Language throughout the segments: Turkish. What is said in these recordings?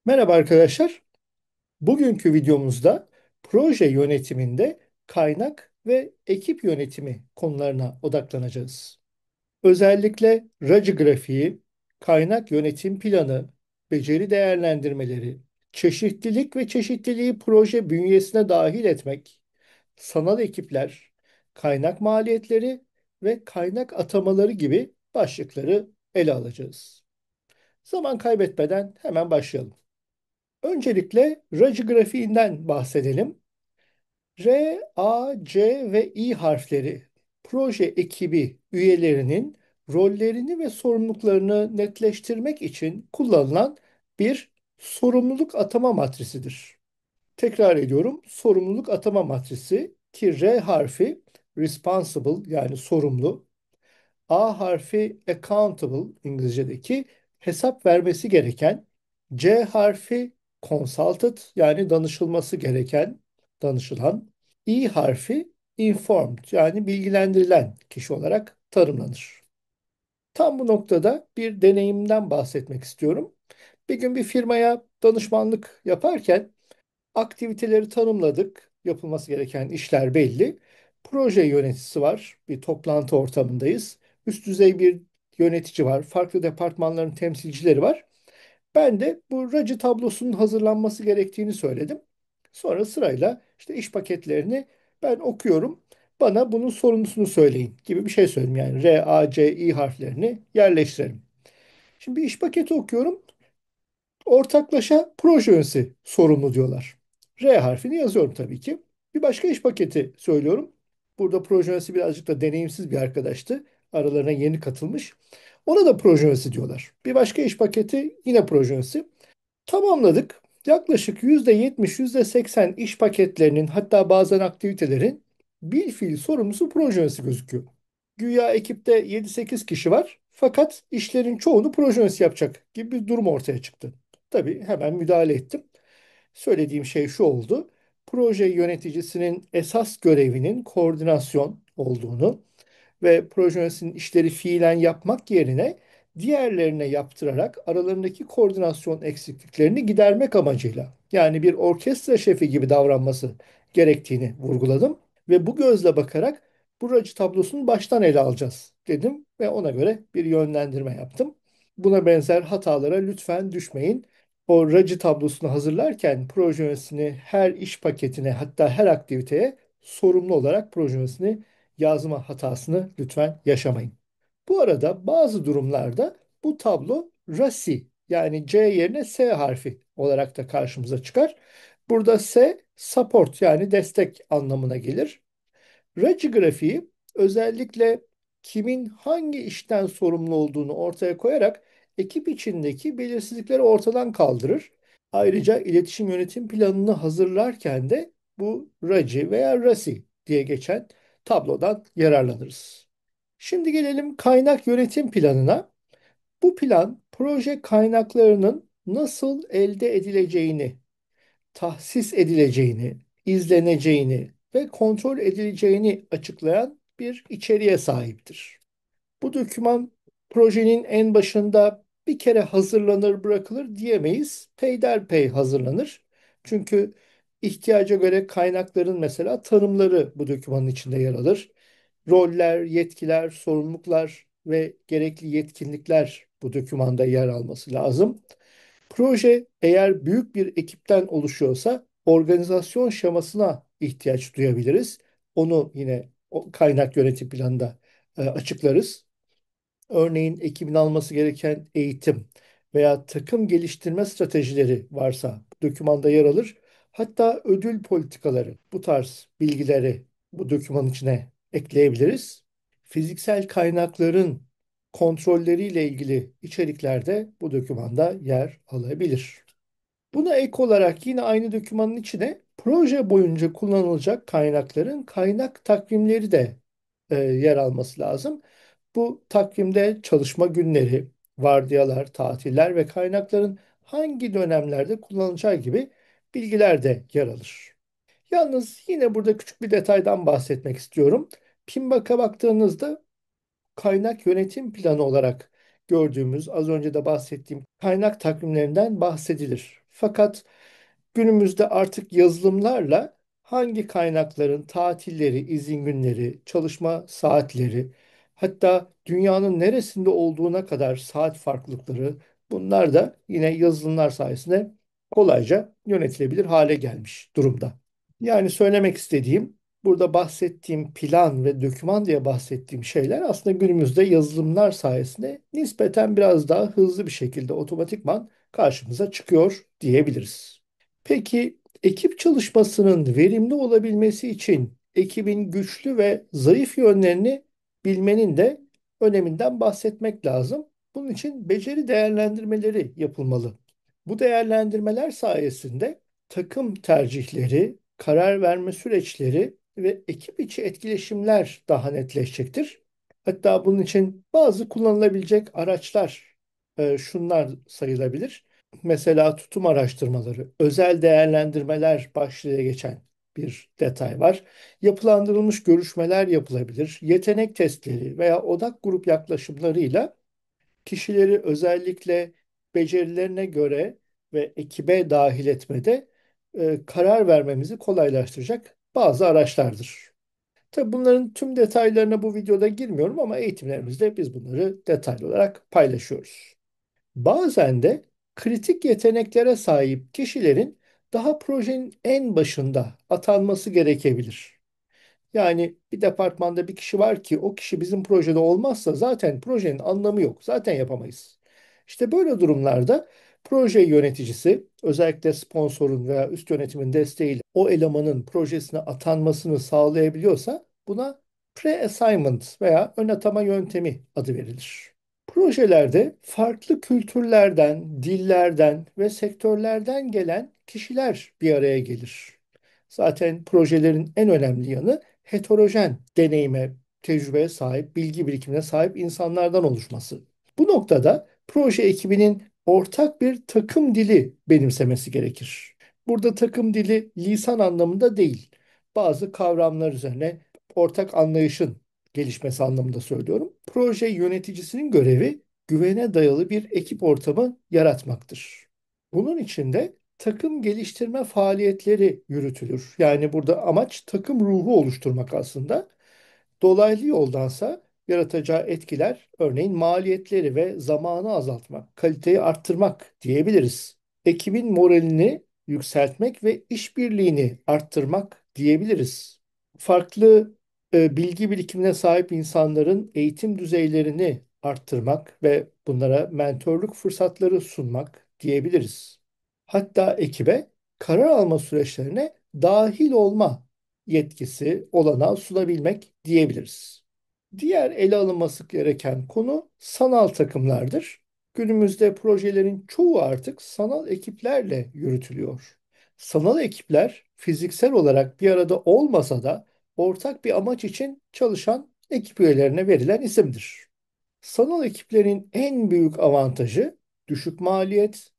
Merhaba arkadaşlar. Bugünkü videomuzda proje yönetiminde kaynak ve ekip yönetimi konularına odaklanacağız. Özellikle RACI grafiği, kaynak yönetim planı, beceri değerlendirmeleri, çeşitlilik ve çeşitliliği proje bünyesine dahil etmek, sanal ekipler, kaynak maliyetleri ve kaynak atamaları gibi başlıkları ele alacağız. Zaman kaybetmeden hemen başlayalım. Öncelikle RACI grafiğinden bahsedelim. R, A, C ve I harfleri proje ekibi üyelerinin rollerini ve sorumluluklarını netleştirmek için kullanılan bir sorumluluk atama matrisidir. Tekrar ediyorum, sorumluluk atama matrisi ki R harfi responsible yani sorumlu, A harfi accountable İngilizce'deki hesap vermesi gereken, C harfi consulted yani danışılması gereken, danışılan, İ harfi informed yani bilgilendirilen kişi olarak tanımlanır. Tam bu noktada bir deneyimden bahsetmek istiyorum. Bir gün bir firmaya danışmanlık yaparken aktiviteleri tanımladık. Yapılması gereken işler belli. Proje yöneticisi var. Bir toplantı ortamındayız. Üst düzey bir yönetici var. Farklı departmanların temsilcileri var. Ben de bu RACI tablosunun hazırlanması gerektiğini söyledim. Sonra sırayla işte iş paketlerini ben okuyorum. Bana bunun sorumlusunu söyleyin gibi bir şey söyledim. Yani R, A, C, I harflerini yerleştirelim. Şimdi bir iş paketi okuyorum. Ortaklaşa proje yöneticisi sorumlu diyorlar. R harfini yazıyorum tabii ki. Bir başka iş paketi söylüyorum. Burada proje yöneticisi birazcık da deneyimsiz bir arkadaştı. Aralarına yeni katılmış. Ona da proje yöneticisi diyorlar. Bir başka iş paketi yine proje yöneticisi. Tamamladık. Yaklaşık %70, %80 iş paketlerinin hatta bazen aktivitelerin bilfiil sorumlusu proje yöneticisi gözüküyor. Güya ekipte 7-8 kişi var fakat işlerin çoğunu proje yöneticisi yapacak gibi bir durum ortaya çıktı. Tabii hemen müdahale ettim. Söylediğim şey şu oldu. Proje yöneticisinin esas görevinin koordinasyon olduğunu ve proje yöneticisinin işleri fiilen yapmak yerine diğerlerine yaptırarak aralarındaki koordinasyon eksikliklerini gidermek amacıyla yani bir orkestra şefi gibi davranması gerektiğini vurguladım ve bu gözle bakarak bu racı tablosunu baştan ele alacağız dedim ve ona göre bir yönlendirme yaptım. Buna benzer hatalara lütfen düşmeyin. O racı tablosunu hazırlarken proje yöneticisini her iş paketine hatta her aktiviteye sorumlu olarak proje yöneticisini yazma hatasını lütfen yaşamayın. Bu arada bazı durumlarda bu tablo RASI yani C yerine S harfi olarak da karşımıza çıkar. Burada S support yani destek anlamına gelir. RACI grafiği özellikle kimin hangi işten sorumlu olduğunu ortaya koyarak ekip içindeki belirsizlikleri ortadan kaldırır. Ayrıca iletişim yönetim planını hazırlarken de bu RACI veya RASI diye geçen tablodan yararlanırız. Şimdi gelelim kaynak yönetim planına. Bu plan proje kaynaklarının nasıl elde edileceğini, tahsis edileceğini, izleneceğini ve kontrol edileceğini açıklayan bir içeriğe sahiptir. Bu doküman projenin en başında bir kere hazırlanır bırakılır diyemeyiz. Peyderpey hazırlanır. Çünkü ihtiyaca göre kaynakların mesela tanımları bu dokümanın içinde yer alır. Roller, yetkiler, sorumluluklar ve gerekli yetkinlikler bu dokümanda yer alması lazım. Proje eğer büyük bir ekipten oluşuyorsa organizasyon şemasına ihtiyaç duyabiliriz. Onu yine o kaynak yönetim planında açıklarız. Örneğin ekibin alması gereken eğitim veya takım geliştirme stratejileri varsa bu dokümanda yer alır. Hatta ödül politikaları bu tarz bilgileri bu dokümanın içine ekleyebiliriz. Fiziksel kaynakların kontrolleriyle ilgili içerikler de bu dokümanda yer alabilir. Buna ek olarak yine aynı dokümanın içine proje boyunca kullanılacak kaynakların kaynak takvimleri de yer alması lazım. Bu takvimde çalışma günleri, vardiyalar, tatiller ve kaynakların hangi dönemlerde kullanılacağı gibi bilgiler de yer alır. Yalnız yine burada küçük bir detaydan bahsetmek istiyorum. PMBOK'a baktığınızda kaynak yönetim planı olarak gördüğümüz az önce de bahsettiğim kaynak takvimlerinden bahsedilir. Fakat günümüzde artık yazılımlarla hangi kaynakların tatilleri, izin günleri, çalışma saatleri, hatta dünyanın neresinde olduğuna kadar saat farklılıkları, bunlar da yine yazılımlar sayesinde kolayca yönetilebilir hale gelmiş durumda. Yani söylemek istediğim, burada bahsettiğim plan ve doküman diye bahsettiğim şeyler aslında günümüzde yazılımlar sayesinde nispeten biraz daha hızlı bir şekilde otomatikman karşımıza çıkıyor diyebiliriz. Peki ekip çalışmasının verimli olabilmesi için ekibin güçlü ve zayıf yönlerini bilmenin de öneminden bahsetmek lazım. Bunun için beceri değerlendirmeleri yapılmalı. Bu değerlendirmeler sayesinde takım tercihleri, karar verme süreçleri ve ekip içi etkileşimler daha netleşecektir. Hatta bunun için bazı kullanılabilecek araçlar şunlar sayılabilir. Mesela tutum araştırmaları, özel değerlendirmeler başlığı geçen bir detay var. Yapılandırılmış görüşmeler yapılabilir. Yetenek testleri veya odak grup yaklaşımlarıyla kişileri özellikle becerilerine göre ve ekibe dahil etmede karar vermemizi kolaylaştıracak bazı araçlardır. Tabii bunların tüm detaylarına bu videoda girmiyorum ama eğitimlerimizde biz bunları detaylı olarak paylaşıyoruz. Bazen de kritik yeteneklere sahip kişilerin daha projenin en başında atanması gerekebilir. Yani bir departmanda bir kişi var ki o kişi bizim projede olmazsa zaten projenin anlamı yok. Zaten yapamayız. İşte böyle durumlarda proje yöneticisi özellikle sponsorun veya üst yönetimin desteğiyle o elemanın projesine atanmasını sağlayabiliyorsa buna pre-assignment veya ön atama yöntemi adı verilir. Projelerde farklı kültürlerden, dillerden ve sektörlerden gelen kişiler bir araya gelir. Zaten projelerin en önemli yanı heterojen deneyime, tecrübeye sahip, bilgi birikimine sahip insanlardan oluşması. Bu noktada proje ekibinin ortak bir takım dili benimsemesi gerekir. Burada takım dili lisan anlamında değil, bazı kavramlar üzerine ortak anlayışın gelişmesi anlamında söylüyorum. Proje yöneticisinin görevi güvene dayalı bir ekip ortamı yaratmaktır. Bunun için de takım geliştirme faaliyetleri yürütülür. Yani burada amaç takım ruhu oluşturmak aslında. Dolaylı yoldansa yaratacağı etkiler örneğin maliyetleri ve zamanı azaltmak, kaliteyi arttırmak diyebiliriz. Ekibin moralini yükseltmek ve işbirliğini arttırmak diyebiliriz. Farklı bilgi birikimine sahip insanların eğitim düzeylerini arttırmak ve bunlara mentorluk fırsatları sunmak diyebiliriz. Hatta ekibe karar alma süreçlerine dahil olma yetkisi, olanağı sunabilmek diyebiliriz. Diğer ele alınması gereken konu sanal takımlardır. Günümüzde projelerin çoğu artık sanal ekiplerle yürütülüyor. Sanal ekipler fiziksel olarak bir arada olmasa da ortak bir amaç için çalışan ekip üyelerine verilen isimdir. Sanal ekiplerin en büyük avantajı düşük maliyet,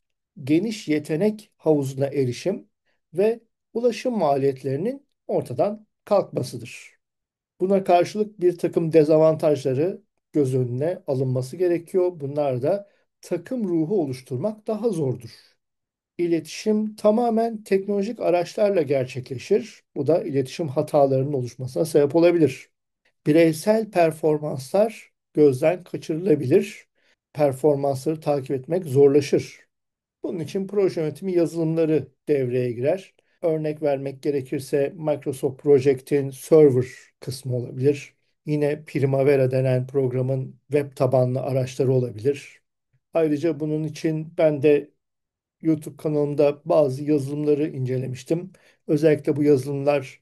geniş yetenek havuzuna erişim ve ulaşım maliyetlerinin ortadan kalkmasıdır. Buna karşılık bir takım dezavantajları göz önüne alınması gerekiyor. Bunlar da takım ruhu oluşturmak daha zordur. İletişim tamamen teknolojik araçlarla gerçekleşir. Bu da iletişim hatalarının oluşmasına sebep olabilir. Bireysel performanslar gözden kaçırılabilir. Performansları takip etmek zorlaşır. Bunun için proje yönetimi yazılımları devreye girer. Örnek vermek gerekirse Microsoft Project'in Server kısmı olabilir. Yine Primavera denen programın web tabanlı araçları olabilir. Ayrıca bunun için ben de YouTube kanalımda bazı yazılımları incelemiştim. Özellikle bu yazılımlar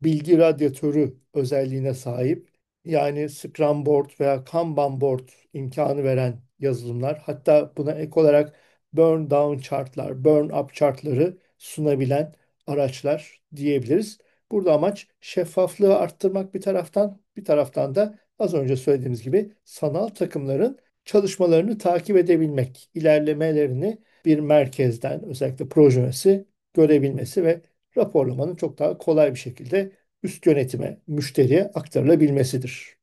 bilgi radyatörü özelliğine sahip. Yani Scrum Board veya Kanban Board imkanı veren yazılımlar. Hatta buna ek olarak burn down chartlar, burn up chartları sunabilen araçlar diyebiliriz. Burada amaç şeffaflığı arttırmak bir taraftan, bir taraftan da az önce söylediğimiz gibi sanal takımların çalışmalarını takip edebilmek, ilerlemelerini bir merkezden özellikle proje yöneticisi görebilmesi ve raporlamanın çok daha kolay bir şekilde üst yönetime, müşteriye aktarılabilmesidir.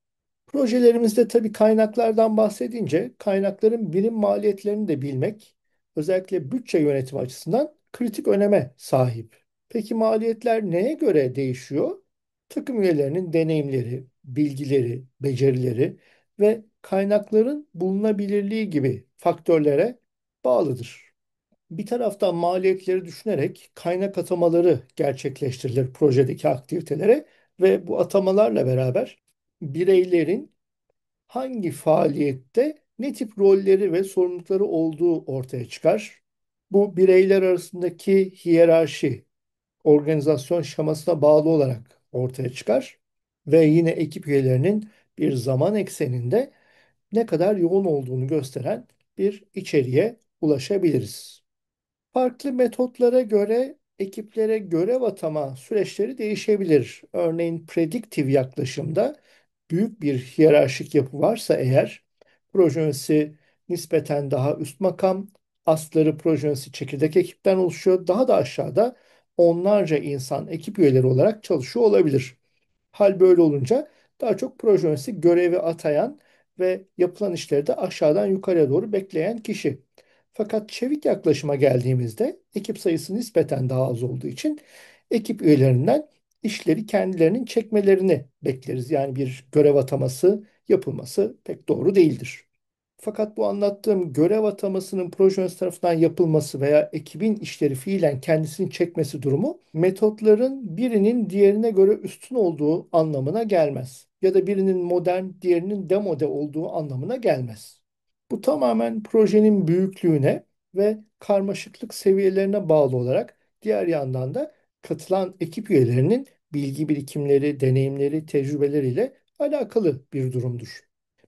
Projelerimizde tabii kaynaklardan bahsedince kaynakların birim maliyetlerini de bilmek, özellikle bütçe yönetimi açısından kritik öneme sahip. Peki maliyetler neye göre değişiyor? Takım üyelerinin deneyimleri, bilgileri, becerileri ve kaynakların bulunabilirliği gibi faktörlere bağlıdır. Bir taraftan maliyetleri düşünerek kaynak atamaları gerçekleştirilir projedeki aktivitelere ve bu atamalarla beraber bireylerin hangi faaliyette ne tip rolleri ve sorumlulukları olduğu ortaya çıkar. Bu bireyler arasındaki hiyerarşi, organizasyon şemasına bağlı olarak ortaya çıkar ve yine ekip üyelerinin bir zaman ekseninde ne kadar yoğun olduğunu gösteren bir içeriğe ulaşabiliriz. Farklı metotlara göre ekiplere görev atama süreçleri değişebilir. Örneğin prediktif yaklaşımda büyük bir hiyerarşik yapı varsa eğer proje yöneticisi nispeten daha üst makam, asları proje yöneticisi çekirdek ekipten oluşuyor. Daha da aşağıda onlarca insan ekip üyeleri olarak çalışıyor olabilir. Hal böyle olunca daha çok proje yöneticisi görevi atayan ve yapılan işleri de aşağıdan yukarıya doğru bekleyen kişi. Fakat çevik yaklaşıma geldiğimizde ekip sayısı nispeten daha az olduğu için ekip üyelerinden işleri kendilerinin çekmelerini bekleriz. Yani bir görev ataması yapılması pek doğru değildir. Fakat bu anlattığım görev atamasının proje yöneticisi tarafından yapılması veya ekibin işleri fiilen kendisini çekmesi durumu metotların birinin diğerine göre üstün olduğu anlamına gelmez. Ya da birinin modern, diğerinin demode olduğu anlamına gelmez. Bu tamamen projenin büyüklüğüne ve karmaşıklık seviyelerine bağlı olarak diğer yandan da katılan ekip üyelerinin bilgi birikimleri, deneyimleri, tecrübeleriyle alakalı bir durumdur.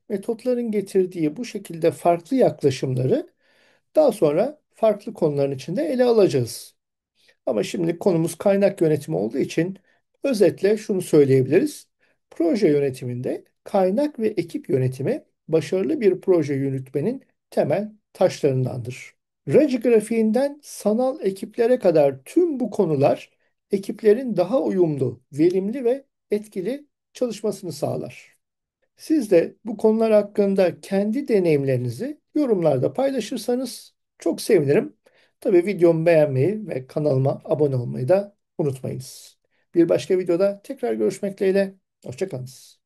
Metotların getirdiği bu şekilde farklı yaklaşımları daha sonra farklı konuların içinde ele alacağız. Ama şimdi konumuz kaynak yönetimi olduğu için özetle şunu söyleyebiliriz. Proje yönetiminde kaynak ve ekip yönetimi başarılı bir proje yürütmenin temel taşlarındandır. Reci grafiğinden sanal ekiplere kadar tüm bu konular ekiplerin daha uyumlu, verimli ve etkili çalışmasını sağlar. Siz de bu konular hakkında kendi deneyimlerinizi yorumlarda paylaşırsanız çok sevinirim. Tabii videomu beğenmeyi ve kanalıma abone olmayı da unutmayınız. Bir başka videoda tekrar görüşmek dileğiyle. Hoşça kalın.